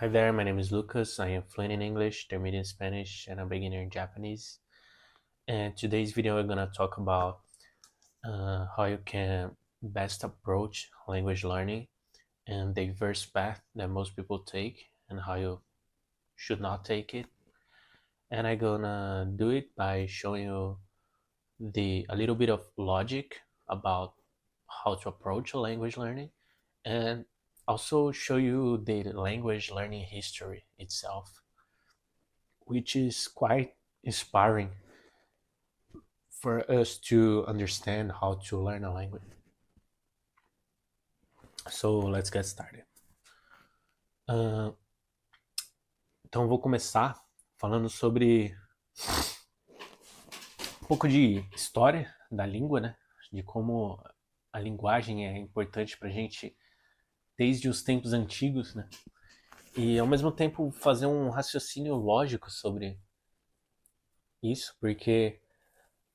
Hi there, my name is Lucas. I am fluent in English, intermediate in Spanish, and a beginner in Japanese. And today's video, we're gonna talk about how you can best approach language learning and the diverse path that most people take, and how you should not take it. And I'm gonna do it by showing you a little bit of logic about how to approach a language learning, and also show you the language learning history itself, which is quite inspiring for us to understand how to learn a language. So let's get started. Uh, então eu vou começar falando sobre um pouco de história da língua, né? De como a linguagem é importante para a gente desde os tempos antigos, né? E ao mesmo tempo fazer um raciocínio lógico sobre isso, porque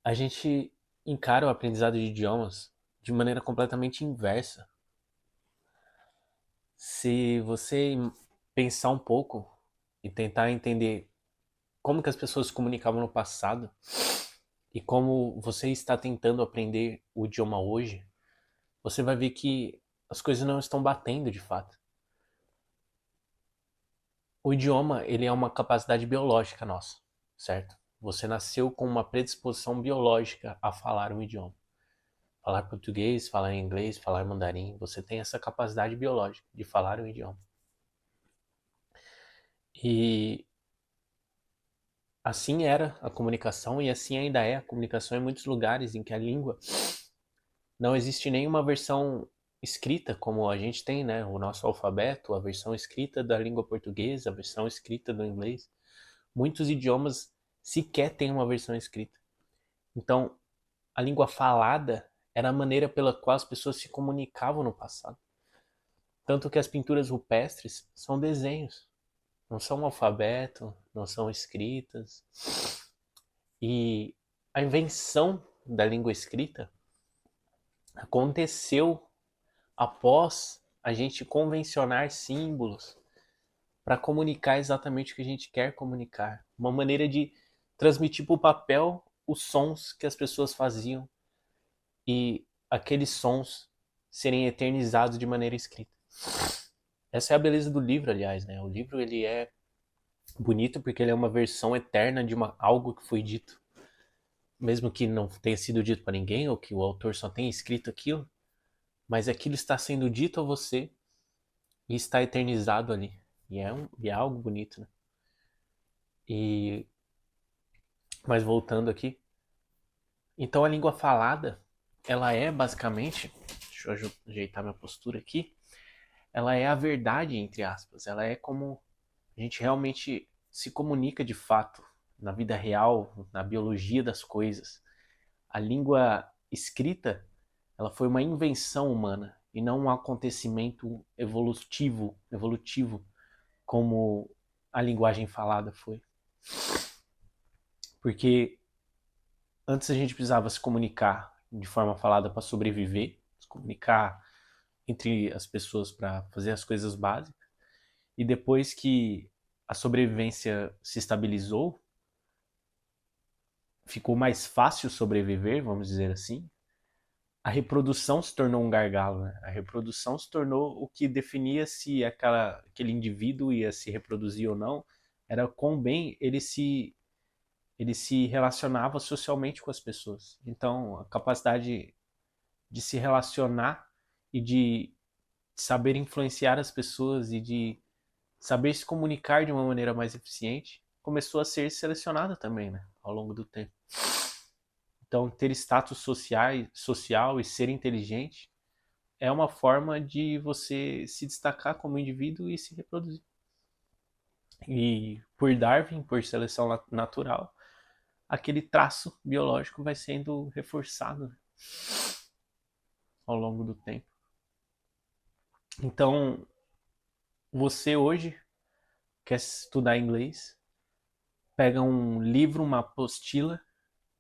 a gente encara o aprendizado de idiomas de maneira completamente inversa. Se você pensar um pouco e tentar entender como que as pessoas se comunicavam no passado e como você está tentando aprender o idioma hoje, você vai ver que as coisas não estão batendo de fato. O idioma, ele é uma capacidade biológica nossa, certo? Você nasceu com uma predisposição biológica a falar um idioma. Falar português, falar inglês, falar mandarim, você tem essa capacidade biológica de falar um idioma. E assim era a comunicação e assim ainda é a comunicação em muitos lugares em que a língua não existe nenhuma versão escrita como a gente tem, né? O nosso alfabeto, a versão escrita da língua portuguesa, a versão escrita do inglês. Muitos idiomas sequer têm uma versão escrita. Então, a língua falada era a maneira pela qual as pessoas se comunicavam no passado. Tanto que as pinturas rupestres são desenhos, não são um alfabeto, não são escritas. E a invenção da língua escrita aconteceu após a gente convencionar símbolos para comunicar exatamente o que a gente quer comunicar. Uma maneira de transmitir para o papel os sons que as pessoas faziam e aqueles sons serem eternizados de maneira escrita. Essa é a beleza do livro, aliás, né? O livro, ele é bonito porque ele é uma versão eterna de algo que foi dito. Mesmo que não tenha sido dito para ninguém, ou que o autor só tenha escrito aquilo, mas aquilo está sendo dito a você e está eternizado ali. E é algo bonito, né? E, mas voltando aqui, então a língua falada, ela é basicamente, deixa eu ajeitar minha postura aqui, ela é a verdade, entre aspas, ela é como a gente realmente se comunica de fato, na vida real, na biologia das coisas. A língua escrita, ela foi uma invenção humana e não um acontecimento evolutivo como a linguagem falada foi. Porque antes a gente precisava se comunicar de forma falada para sobreviver, se comunicar entre as pessoas para fazer as coisas básicas. E depois que a sobrevivência se estabilizou, ficou mais fácil sobreviver, vamos dizer assim, a reprodução se tornou um gargalo, né? A reprodução se tornou o que definia se aquele indivíduo ia se reproduzir ou não, era quão bem ele se relacionava socialmente com as pessoas. Então, a capacidade de se relacionar e de saber influenciar as pessoas e de saber se comunicar de uma maneira mais eficiente começou a ser selecionada também, né, ao longo do tempo. Então, ter status social e ser inteligente é uma forma de você se destacar como indivíduo e se reproduzir. E por Darwin, por seleção natural, aquele traço biológico vai sendo reforçado, né, ao longo do tempo. Então, você hoje quer estudar inglês, pega um livro, uma apostila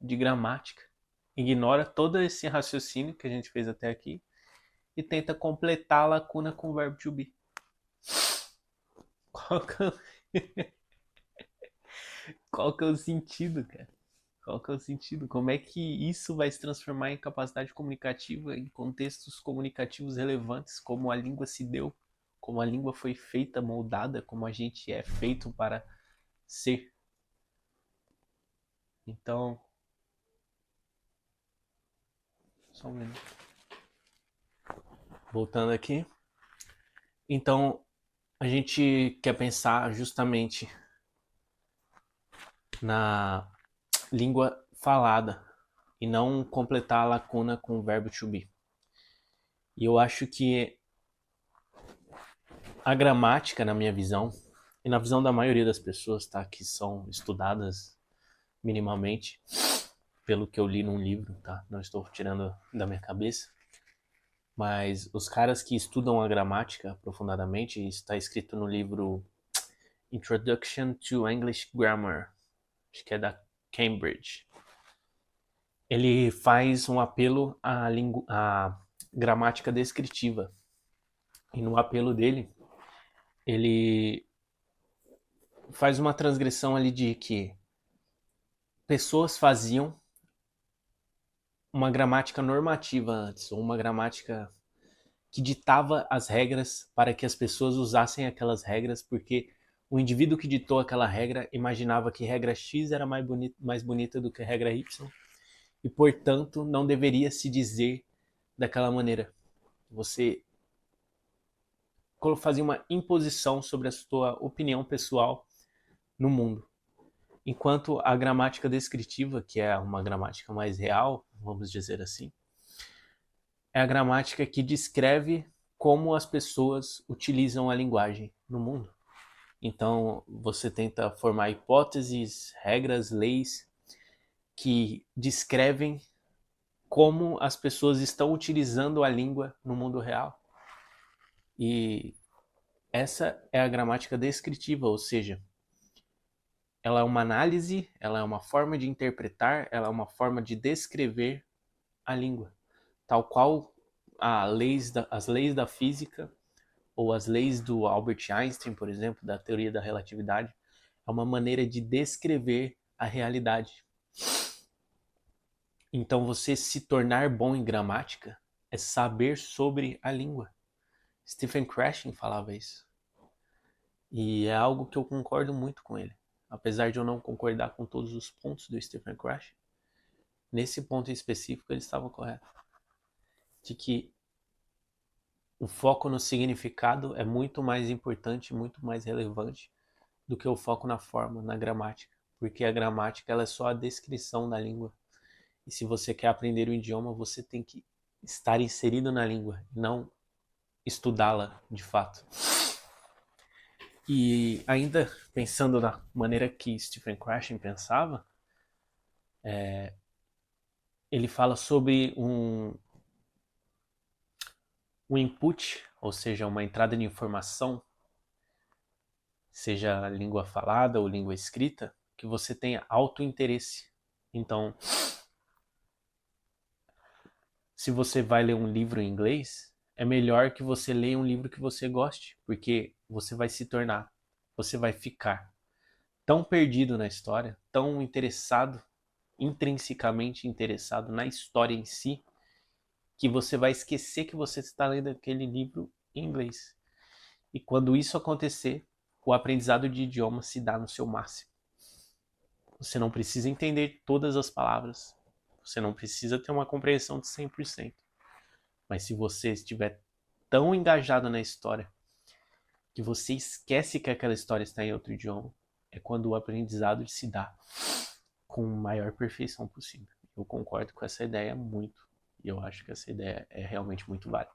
de gramática, ignora todo esse raciocínio que a gente fez até aqui e tenta completar a lacuna com o verbo to be. Qual que é, qual que é o sentido, cara? Qual que é o sentido? Como é que isso vai se transformar em capacidade comunicativa, em contextos comunicativos relevantes, como a língua se deu, como a língua foi feita, moldada, como a gente é feito para ser? Então, só um minuto. Voltando aqui. Então, a gente quer pensar justamente na língua falada e não completar a lacuna com o verbo to be. E eu acho que a gramática, na minha visão, e na visão da maioria das pessoas, tá, que são estudadas minimamente, pelo que eu li num livro, tá? Não estou tirando da minha cabeça, mas os caras que estudam a gramática aprofundadamente, isso está escrito no livro Introduction to English Grammar, acho que é da Cambridge. Ele faz um apelo à gramática descritiva. E no apelo dele, ele faz uma transgressão ali de que pessoas faziam uma gramática normativa antes, ou uma gramática que ditava as regras para que as pessoas usassem aquelas regras, porque o indivíduo que ditou aquela regra imaginava que regra X era mais bonita do que regra Y, e portanto não deveria se dizer daquela maneira. Você fazia uma imposição sobre a sua opinião pessoal no mundo. Enquanto a gramática descritiva, que é uma gramática mais real, vamos dizer assim, é a gramática que descreve como as pessoas utilizam a linguagem no mundo. Então, você tenta formar hipóteses, regras, leis que descrevem como as pessoas estão utilizando a língua no mundo real. E essa é a gramática descritiva, ou seja, ela é uma análise, ela é uma forma de interpretar, ela é uma forma de descrever a língua, tal qual as leis da física ou as leis do Albert Einstein, por exemplo, da teoria da relatividade, é uma maneira de descrever a realidade. Então, você se tornar bom em gramática é saber sobre a língua. Stephen Krashen falava isso. E é algo que eu concordo muito com ele. Apesar de eu não concordar com todos os pontos do Stephen Krashen, nesse ponto em específico ele estava correto. De que o foco no significado é muito mais importante, muito mais relevante do que o foco na forma, na gramática. Porque a gramática ela é só a descrição da língua. E se você quer aprender o idioma, você tem que estar inserido na língua, não estudá-la de fato. E ainda pensando na maneira que Stephen Krashen pensava, ele fala sobre um input, ou seja, uma entrada de informação, seja língua falada ou língua escrita, que você tenha autointeresse. Então, se você vai ler um livro em inglês, é melhor que você leia um livro que você goste, porque você vai se tornar, você vai ficar tão perdido na história, tão interessado, intrinsecamente interessado na história em si, que você vai esquecer que você está lendo aquele livro em inglês. E quando isso acontecer, o aprendizado de idioma se dá no seu máximo. Você não precisa entender todas as palavras, você não precisa ter uma compreensão de 100%. Mas se você estiver tão engajado na história que você esquece que aquela história está em outro idioma, é quando o aprendizado se dá com a maior perfeição possível. Eu concordo com essa ideia muito. E eu acho que essa ideia é realmente muito válida.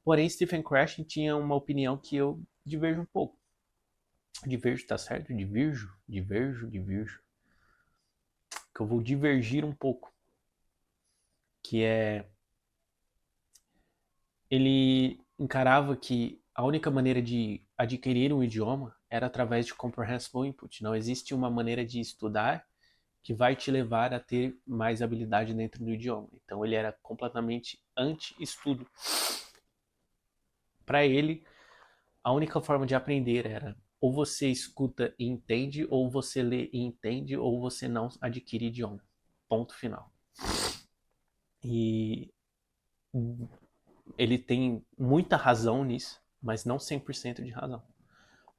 Porém, Stephen Krashen tinha uma opinião que eu diverjo um pouco. Diverjo, tá certo? Diverjo. Que eu vou divergir um pouco. Que é... Ele encarava que a única maneira de adquirir um idioma era através de comprehensible input. Não existe uma maneira de estudar que vai te levar a ter mais habilidade dentro do idioma. Então ele era completamente anti-estudo. Para ele, a única forma de aprender era ou você escuta e entende, ou você lê e entende, ou você não adquire idioma. Ponto final. E ele tem muita razão nisso, mas não 100% de razão.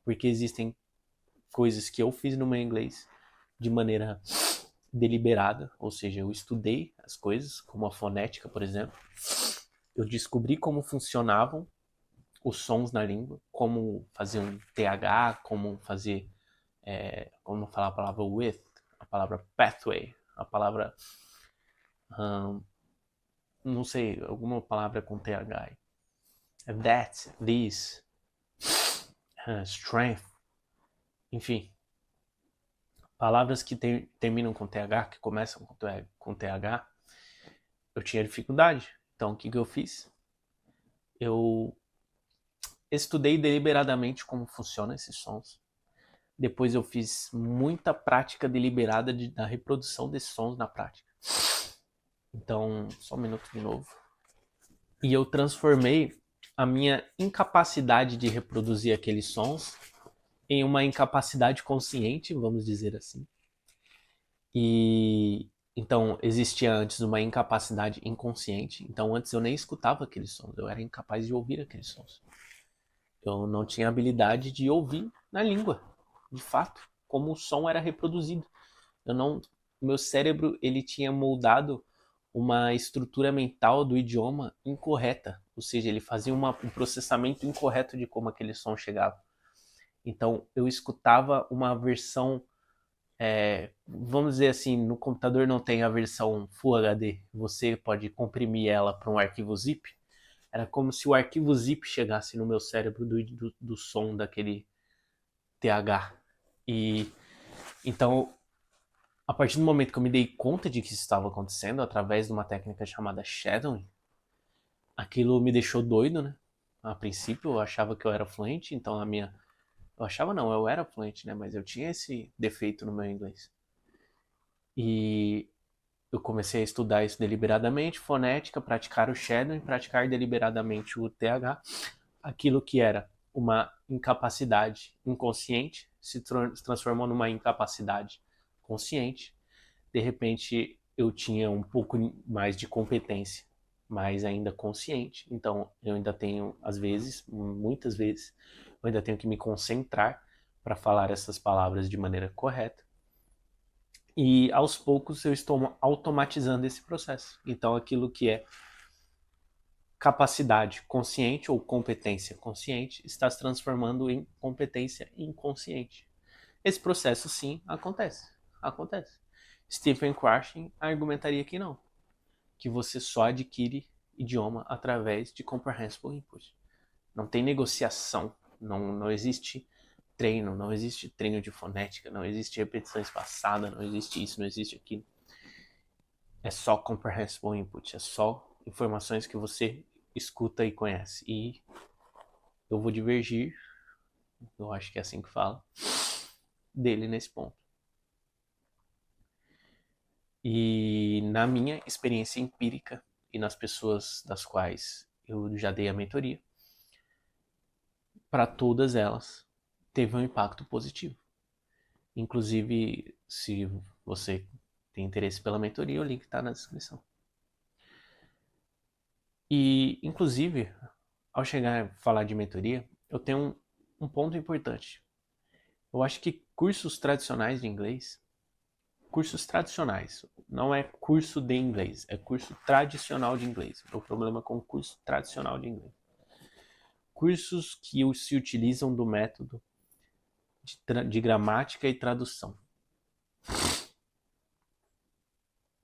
Porque existem coisas que eu fiz no meu inglês de maneira deliberada, ou seja, eu estudei as coisas, como a fonética, por exemplo. Eu descobri como funcionavam os sons na língua, como fazer um TH, como fazer, como falar a palavra with, a palavra pathway, a palavra, não sei, alguma palavra com TH. That, this, strength, enfim. Palavras que terminam com TH, que começam com TH, eu tinha dificuldade. Então, o que eu fiz? Eu estudei deliberadamente como funcionam esses sons. Depois eu fiz muita prática deliberada da reprodução desses sons na prática. Então, só um minuto de novo. E eu transformei a minha incapacidade de reproduzir aqueles sons em uma incapacidade consciente, vamos dizer assim. E então existia antes uma incapacidade inconsciente. Então antes eu nem escutava aqueles sons, eu era incapaz de ouvir aqueles sons. Eu não tinha habilidade de ouvir na língua, de fato, como o som era reproduzido. Eu não, meu cérebro ele tinha moldado uma estrutura mental do idioma incorreta, ou seja, ele fazia um processamento incorreto de como aquele som chegava. Então eu escutava uma versão, vamos dizer assim, no computador não tem a versão Full HD, você pode comprimir ela para um arquivo zip. Era como se o arquivo zip chegasse no meu cérebro do som daquele TH. E então, a partir do momento que eu me dei conta de que isso estava acontecendo, através de uma técnica chamada shadowing, aquilo me deixou doido, né? A princípio eu achava que eu era fluente, então a minha... Eu achava não, eu era fluente, né? Mas eu tinha esse defeito no meu inglês. E eu comecei a estudar isso deliberadamente, fonética, praticar o shadowing, praticar deliberadamente o TH. Aquilo que era uma incapacidade inconsciente se transformou numa incapacidade consciente. De repente, eu tinha um pouco mais de competência, mas ainda consciente. Então, eu ainda tenho, às vezes, muitas vezes, eu ainda tenho que me concentrar para falar essas palavras de maneira correta. E aos poucos eu estou automatizando esse processo. Então, aquilo que é capacidade consciente ou competência consciente está se transformando em competência inconsciente. Esse processo, sim, acontece. Acontece. Stephen Krashen argumentaria que não, que você só adquire idioma através de comprehensible input. Não tem negociação, não existe treino, não existe treino de fonética, não existe repetição espaçada, não existe isso, não existe aquilo. É só comprehensible input, é só informações que você escuta e conhece. E eu vou divergir, eu acho que é assim que fala, dele nesse ponto. E na minha experiência empírica e nas pessoas das quais eu já dei a mentoria, para todas elas teve um impacto positivo. Inclusive, se você tem interesse pela mentoria, o link está na descrição. E, inclusive, ao chegar a falar de mentoria, eu tenho um ponto importante. Eu acho que cursos tradicionais de inglês, cursos tradicionais, não é curso de inglês, é curso tradicional de inglês. O problema com o curso tradicional de inglês. Cursos que se utilizam do método de gramática e tradução.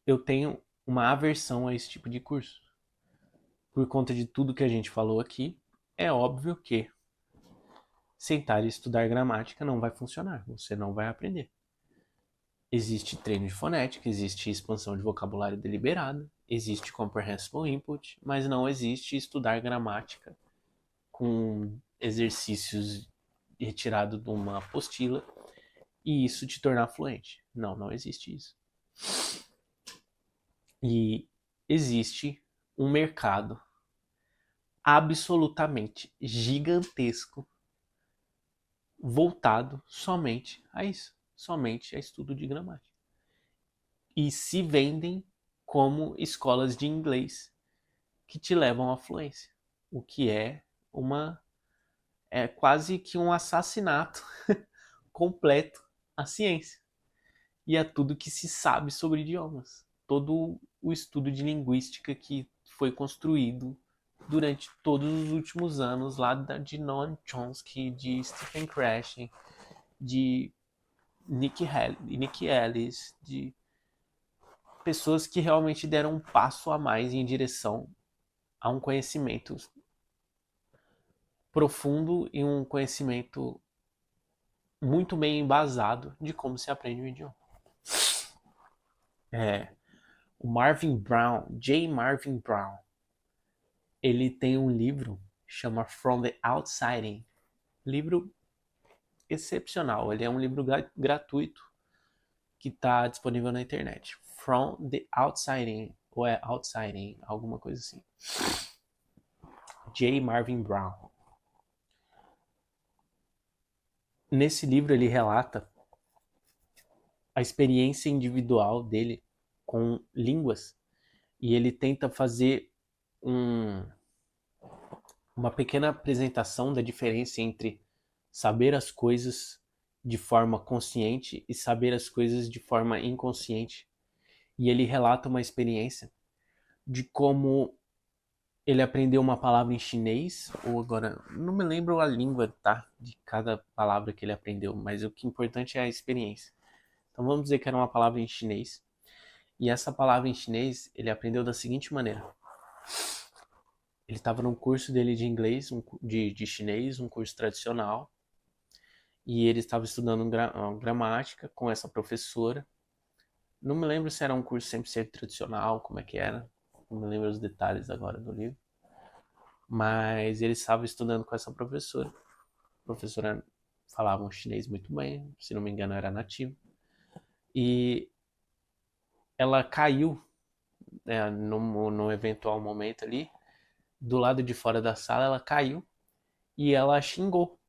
Eu tenho uma aversão a esse tipo de curso. Por conta de tudo que a gente falou aqui, é óbvio que sentar e estudar gramática não vai funcionar, você não vai aprender. Existe treino de fonética, existe expansão de vocabulário deliberada, existe comprehensible input, mas não existe estudar gramática com exercícios retirados de uma apostila e isso te tornar fluente. Não existe isso. E existe um mercado absolutamente gigantesco voltado somente a isso, somente a estudo de gramática. E se vendem como escolas de inglês que te levam à fluência, o que é quase que um assassinato completo à ciência e a tudo que se sabe sobre idiomas. Todo o estudo de linguística que foi construído durante todos os últimos anos, lá de Noam Chomsky, de Stephen Krashen, de Nick Ellis, de pessoas que realmente deram um passo a mais em direção a um conhecimento profundo e um conhecimento muito bem embasado de como se aprende um idioma. O Marvin Brown, J. Marvin Brown, ele tem um livro chama From the Outside In. Livro excepcional. Ele é um livro gratuito que está disponível na internet. From the Outside In, ou é Outside In, alguma coisa assim. J. Marvin Brown. Nesse livro ele relata a experiência individual dele com línguas e ele tenta fazer uma pequena apresentação da diferença entre saber as coisas de forma consciente e saber as coisas de forma inconsciente. E ele relata uma experiência de como ele aprendeu uma palavra em chinês, ou agora, não me lembro a língua, tá? De cada palavra que ele aprendeu, mas o que é importante é a experiência. Então vamos dizer que era uma palavra em chinês. E essa palavra em chinês ele aprendeu da seguinte maneira. Ele estava num curso dele de inglês, de chinês, um curso tradicional. E ele estava estudando gramática com essa professora. Não me lembro se era um curso 100% tradicional, como é que era. Não me lembro os detalhes agora do livro. Mas ele estava estudando com essa professora. A professora falava um chinês muito bem, se não me engano era nativo. E ela caiu, né, num eventual momento ali, do lado de fora da sala, ela caiu e ela xingou.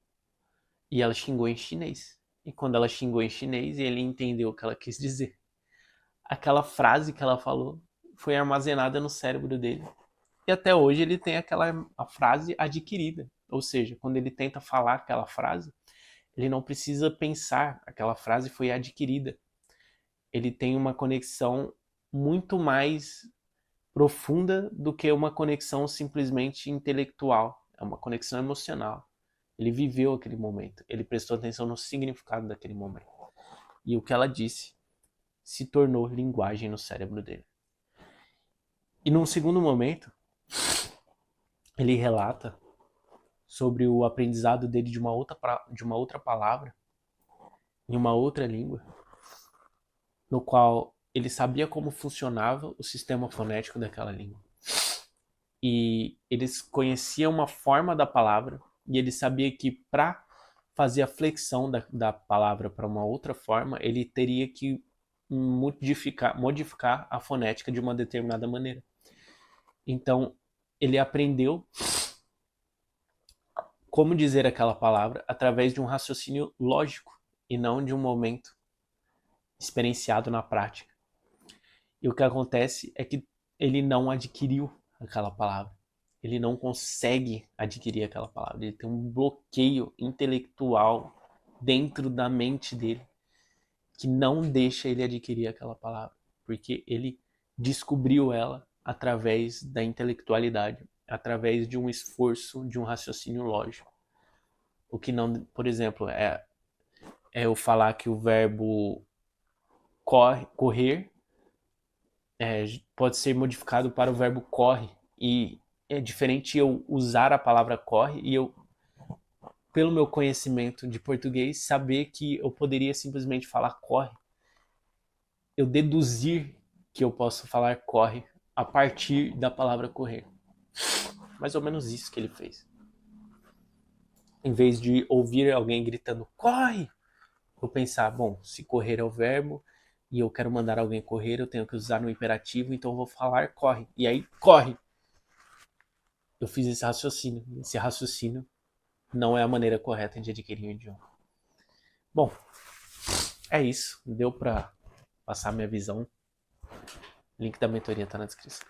E ela xingou em chinês. E quando ela xingou em chinês, ele entendeu o que ela quis dizer. Aquela frase que ela falou foi armazenada no cérebro dele. E até hoje ele tem a frase adquirida. Ou seja, quando ele tenta falar aquela frase, ele não precisa pensar, aquela frase foi adquirida. Ele tem uma conexão muito mais profunda do que uma conexão simplesmente intelectual. É uma conexão emocional. Ele viveu aquele momento, ele prestou atenção no significado daquele momento. E o que ela disse se tornou linguagem no cérebro dele. E num segundo momento, ele relata sobre o aprendizado dele de uma outra palavra, em uma outra língua, no qual ele sabia como funcionava o sistema fonético daquela língua. E eles conheciam uma forma da palavra, e ele sabia que para fazer a flexão da palavra para uma outra forma, ele teria que modificar a fonética de uma determinada maneira. Então, ele aprendeu como dizer aquela palavra através de um raciocínio lógico e não de um momento experienciado na prática. E o que acontece é que ele não adquiriu aquela palavra. Ele não consegue adquirir aquela palavra. Ele tem um bloqueio intelectual dentro da mente dele que não deixa ele adquirir aquela palavra, porque ele descobriu ela através da intelectualidade, através de um esforço, de um raciocínio lógico. O que não, por exemplo, é eu falar que o verbo correr pode ser modificado para o verbo corre, e é diferente eu usar a palavra corre e eu, pelo meu conhecimento de português, saber que eu poderia simplesmente falar corre. Eu deduzir que eu posso falar corre a partir da palavra correr. Mais ou menos isso que ele fez. Em vez de ouvir alguém gritando corre, eu pensar, bom, se correr é o verbo e eu quero mandar alguém correr, eu tenho que usar no imperativo, então eu vou falar corre. E aí, corre. Eu fiz esse raciocínio. Esse raciocínio não é a maneira correta de adquirir um idioma. Bom, é isso. Deu pra passar minha visão. Link da mentoria tá na descrição.